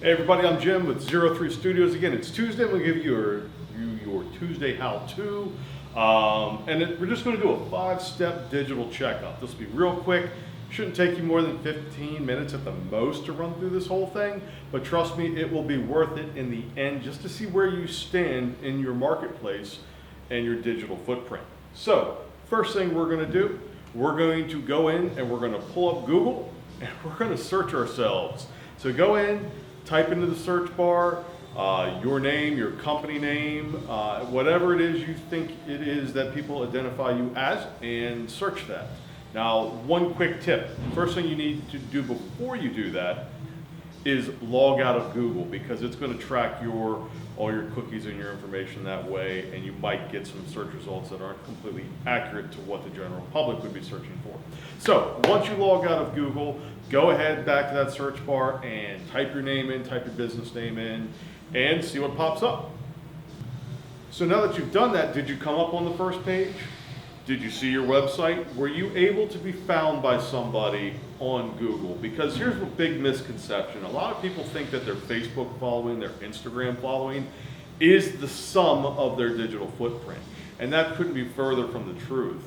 Hey everybody, I'm Jim with 03 Studios. Again, it's Tuesday. We'll give you your Tuesday how-to. We're just going to do a 5-step digital checkup. This will be real quick. Shouldn't take you more than 15 minutes at the most to run through this whole thing, but trust me, it will be worth it in the end just to see where you stand in your marketplace and your digital footprint. So, first thing we're going to do, we're going to go in and we're going to pull up Google and we're going to search ourselves. So go in, type into the search bar your name, your company name, whatever it is you think it is that people identify you as, and search that. Now, one quick tip. First thing you need to do before you do that is log out of Google, because it's going to track all your cookies and your information that way, and you might get some search results that aren't completely accurate to what the general public would be searching for. So once you log out of Google, go ahead back to that search bar and type your name in, type your business name in, and see what pops up. So now that you've done that, did you come up on the first page? Did you see your website? Were you able to be found by somebody on Google? Because here's a big misconception. A lot of people think that their Facebook following, their Instagram following is the sum of their digital footprint. And that couldn't be further from the truth.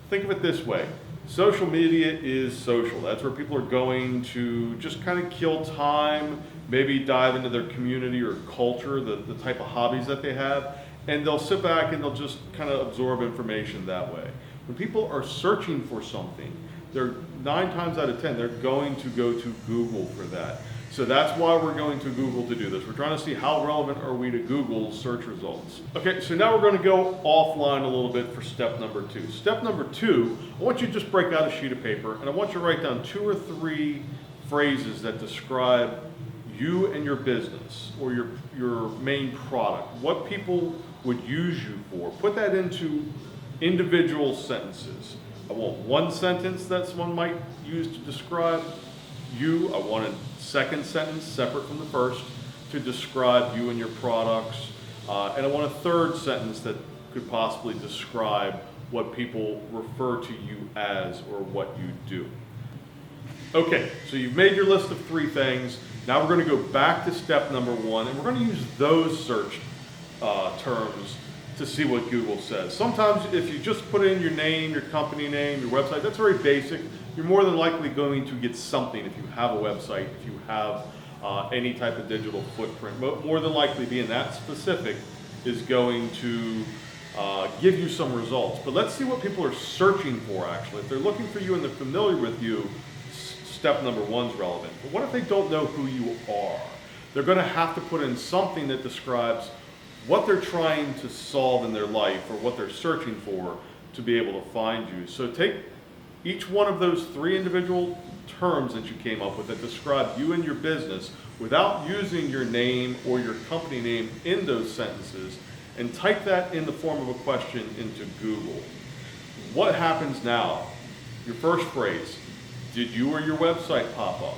Think of it this way. Social media is social. That's where people are going to just kind of kill time, maybe dive into their community or culture, the type of hobbies that they have. And they'll sit back and they'll just kind of absorb information that way. When people are searching for something, they're 9 times out of 10, they're going to go to Google for that. So that's why we're going to Google to do this. We're trying to see how relevant are we to Google's search results. Okay, so now we're going to go offline a little bit for step number 2. Step number 2, I want you to just break out a sheet of paper and I want you to write down 2 or 3 phrases that describe you and your business or your main product, what people would use you for. Put that into individual sentences. I want one sentence that someone might use to describe you. I want a second sentence separate from the first to describe you and your products. And I want a third sentence that could possibly describe what people refer to you as or what you do. Okay, so you've made your list of 3 things. Now we're going to go back to step number 1, and we're going to use those search terms to see what Google says. Sometimes if you just put in your name, your company name, your website, that's very basic. You're more than likely going to get something if you have a website, if you have any type of digital footprint. More than likely being that specific is going to give you some results. But let's see what people are searching for actually. If they're looking for you and they're familiar with you, step number 1's relevant. But what if they don't know who you are? They're going to have to put in something that describes what they're trying to solve in their life or what they're searching for to be able to find you. So take each one of those 3 individual terms that you came up with that describe you and your business without using your name or your company name in those sentences, and type that in the form of a question into Google. What happens now? Your first phrase, did you or your website pop up?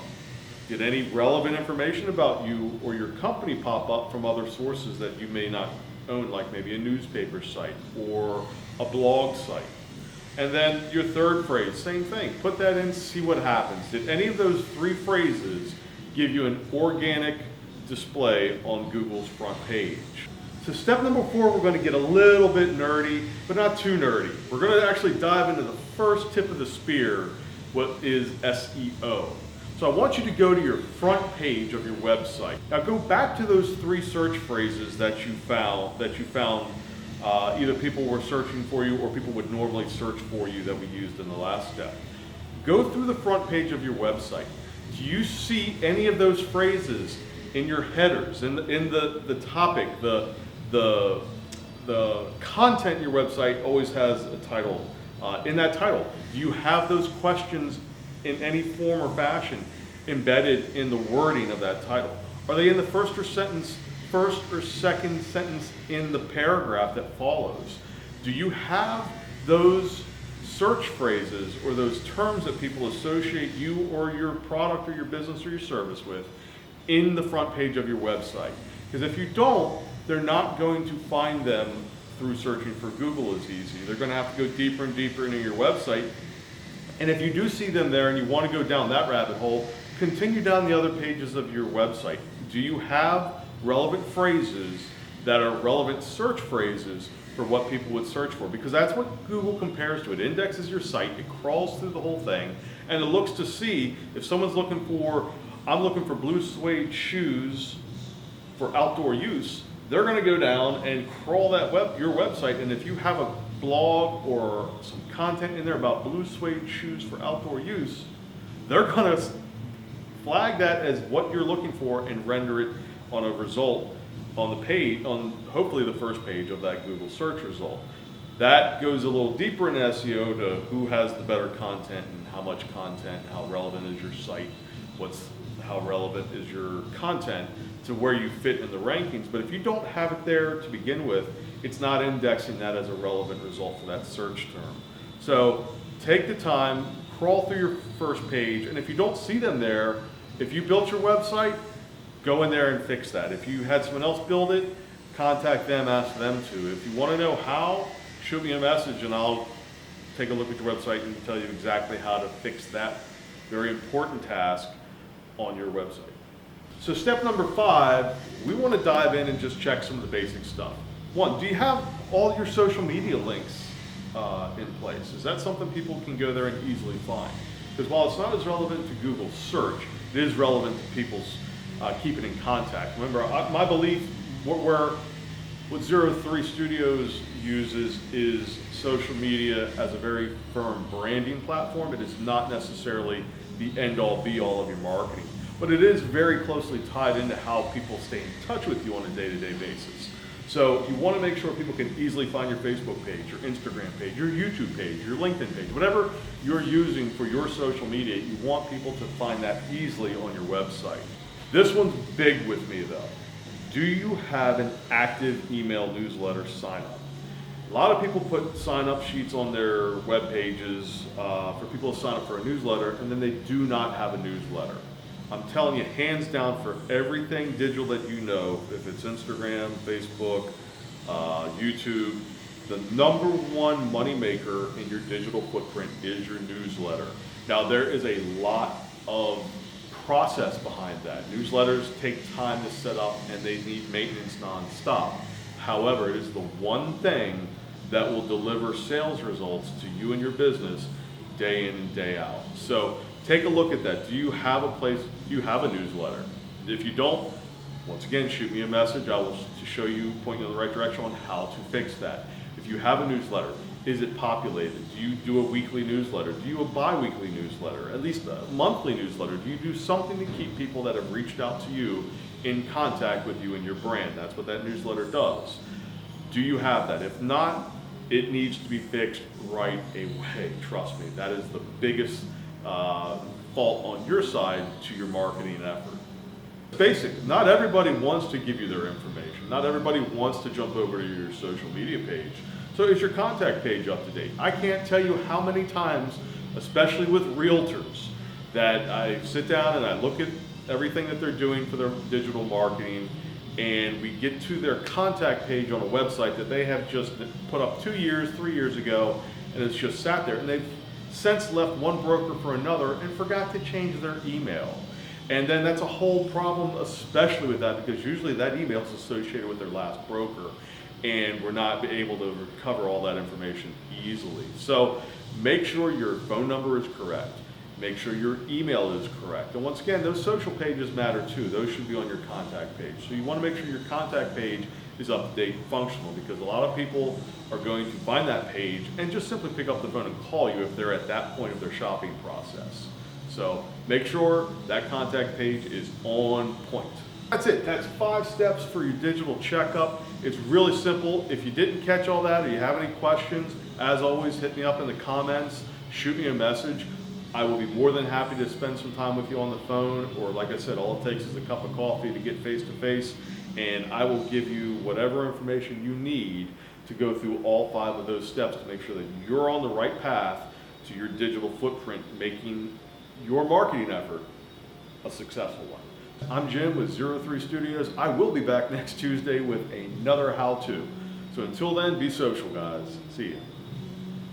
Did any relevant information about you or your company pop up from other sources that you may not own, like maybe a newspaper site or a blog site? And then your third phrase, same thing. Put that in, see what happens. Did any of those 3 phrases give you an organic display on Google's front page? So step number 4, we're going to get a little bit nerdy, but not too nerdy. We're going to actually dive into the first tip of the spear, what is SEO. So I want you to go to your front page of your website. Now go back to those 3 search phrases that you found either people were searching for you or people would normally search for you that we used in the last step. Go through the front page of your website. Do you see any of those phrases in your headers, in the topic, the content in your website always has a title. In that title, do you have those questions in any form or fashion embedded in the wording of that title? Are they in the first or second sentence in the paragraph that follows? Do you have those search phrases or those terms that people associate you or your product or your business or your service with in the front page of your website? Because if you don't, they're not going to find them through searching for Google as easy. They're going to have to go deeper and deeper into your website. And if you do see them there and you want to go down that rabbit hole, continue down the other pages of your website. do you have relevant phrases that are relevant search phrases for what people would search for? Because that's what Google compares to. It indexes your site, it crawls through the whole thing, and it looks to see if someone's looking for, I'm looking for blue suede shoes for outdoor use, they're gonna go down and crawl your website, and if you have a blog or some content in there about blue suede shoes for outdoor use, they're gonna flag that as what you're looking for and render it on a result on the page, on hopefully the first page of that Google search result. That goes a little deeper in SEO to who has the better content and how much content, how relevant is your site, how relevant is your content to where you fit in the rankings. But if you don't have it there to begin with, it's not indexing that as a relevant result for that search term. So take the time, crawl through your first page, and if you don't see them there, if you built your website, go in there and fix that. If you had someone else build it, contact them, ask them to. If you want to know how, shoot me a message and I'll take a look at your website and tell you exactly how to fix that very important task on your website. So step number 5, we want to dive in and just check some of the basic stuff. 1, do you have all your social media links in place? Is that something people can go there and easily find? Because while it's not as relevant to Google search, it is relevant to people's keeping in contact. Remember, my belief, what 03 Studios uses is social media as a very firm branding platform. It is not necessarily the end-all be-all of your marketing, but it is very closely tied into how people stay in touch with you on a day-to-day basis. So you want to make sure people can easily find your Facebook page, your Instagram page, your YouTube page, your LinkedIn page, whatever you're using for your social media, you want people to find that easily on your website. This one's big with me though. Do you have an active email newsletter sign up? A lot of people put sign up sheets on their web pages for people to sign up for a newsletter, and then they do not have a newsletter. I'm telling you, hands down, for everything digital that you know, if it's Instagram, Facebook, YouTube, the number one moneymaker in your digital footprint is your newsletter. Now, there is a lot of process behind that. Newsletters take time to set up and they need maintenance nonstop. However, it is the one thing that will deliver sales results to you and your business day in and day out. So take a look at that. Do you have a place, do you have a newsletter? If you don't, once again, shoot me a message. I will show you, point you in the right direction on how to fix that. If you have a newsletter, is it populated? Do you do a weekly newsletter? Do you do a bi-weekly newsletter? At least a monthly newsletter? Do you do something to keep people that have reached out to you in contact with you and your brand? That's what that newsletter does. Do you have that? If not, it needs to be fixed right away. Trust me, that is the biggest fault on your side to your marketing effort. Basic, not everybody wants to give you their information. Not everybody wants to jump over to your social media page. So is your contact page up to date? I can't tell you how many times, especially with realtors, that I sit down and I look at everything that they're doing for their digital marketing, and we get to their contact page on a website that they have just put up 2 years, 3 years ago, and it's just sat there, and they've since left one broker for another and forgot to change their email. And then that's a whole problem, especially with that, because usually that email is associated with their last broker, and we're not able to recover all that information easily. So make sure your phone number is correct. Make sure your email is correct. And once again, those social pages matter too. Those should be on your contact page. So you want to make sure your contact page is up to date and functional, because a lot of people are going to find that page and just simply pick up the phone and call you if they're at that point of their shopping process. So make sure that contact page is on point. That's it. That's 5 steps for your digital checkup. It's really simple. If you didn't catch all that or you have any questions, as always, hit me up in the comments, shoot me a message. I will be more than happy to spend some time with you on the phone, or like I said, all it takes is a cup of coffee to get face to face, and I will give you whatever information you need to go through all 5 of those steps to make sure that you're on the right path to your digital footprint, making your marketing effort a successful one. I'm Jim with 03 Studios. I will be back next Tuesday with another how-to. So until then, be social, guys. See ya.